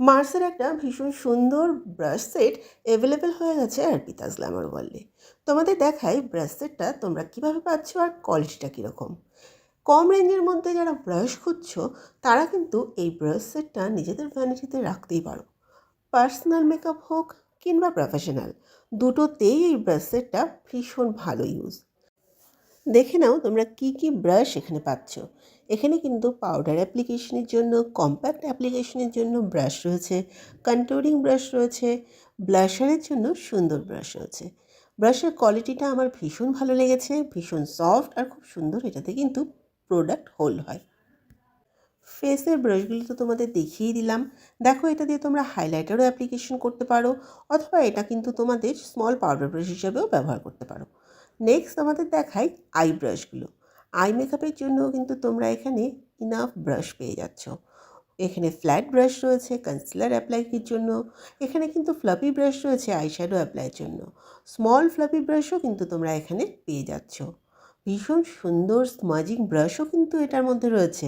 মার্সের একটা ভীষণ সুন্দর ব্রাশ সেট অ্যাভেলেবেল হয়ে গেছে অর্পিতাস গ্ল্যামার ওয়ার্ল্ডে। তোমাদের দেখাই ব্রাশ সেটটা তোমরা কীভাবে পাচ্ছ আর কোয়ালিটিটা কীরকম। কম রেঞ্জের মধ্যে যারা ব্রাশ খুঁজছো তারা কিন্তু এই ব্রাশ সেটটা নিজেদের ভ্যানিটিতে রাখতেই পারো। পার্সোনাল মেকআপ হোক কিংবা প্রফেশনাল, দুটোতেই এই ব্রাশ সেটটা ভীষণ ভালো ইউজ। দেখে নাও তোমরা কি কি ব্রাশ এখানে পাচ্ছ। এখানে কিন্তু পাউডার অ্যাপ্লিকেশনের জন্য, কম্প্যাক্ট অ্যাপ্লিকেশনের জন্য ব্রাশ রয়েছে, কন্ট্যুরিং ব্রাশ রয়েছে, ব্লাশারের জন্য সুন্দর ব্রাশ রয়েছে। ব্রাশের কোয়ালিটিটা আমার ভীষণ ভালো লেগেছে, ভীষণ সফট আর খুব সুন্দর। এটাতে কিন্তু প্রোডাক্ট হোল্ড হয়। ফেসের ব্রাশগুলো তো তোমাদের দেখিয়েই দিলাম। দেখো, এটা দিয়ে তোমরা হাইলাইটারও অ্যাপ্লিকেশন করতে পারো, অথবা এটা কিন্তু তোমাদের স্মল পাউডার ব্রাশ হিসাবেও ব্যবহার করতে পারো। নেক্সট আমাদের দেখাই আই ব্রাশগুলো। আই মেকআপের জন্য কিন্তু তোমরা এখানে ইনাফ ব্রাশ পেয়ে যাচ্ছ। এখানে ফ্ল্যাট ব্রাশ রয়েছে কনসিলার অ্যাপ্লাইয়ের জন্য, এখানে কিন্তু ফ্লাফি ব্রাশ রয়েছে আইশ্যাডো অ্যাপ্লাইয়ের জন্য, স্মল ফ্লাফি ব্রাশও কিন্তু তোমরা এখানে পেয়ে যাচ্ছ। ভীষণ সুন্দর স্মাজিং ব্রাশও কিন্তু এটার মধ্যে রয়েছে।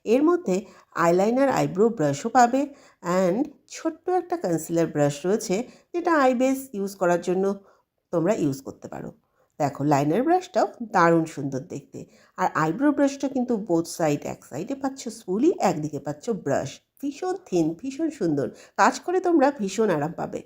এর মধ্যে আইলাইনার আইব্রো ব্রাশও পাবে, অ্যান্ড ছোট্ট একটা কনসিলার ব্রাশ রয়েছে যেটা আই বেস ইউজ করার জন্য তোমরা ইউজ করতে পারো। দেখো, লাইনার ব্রাশটাও দারুণ সুন্দর দেখতে। আর আইব্রো ব্রাশটা কিন্তু বোথ সাইড, এক সাইডে পাচ্ছ স্পুলি, একদিকে পাচ্ছ ব্রাশ। ভীষণ থিন, ভীষণ সুন্দর, কাজ করে তোমরা ভীষণ আরাম পাবে।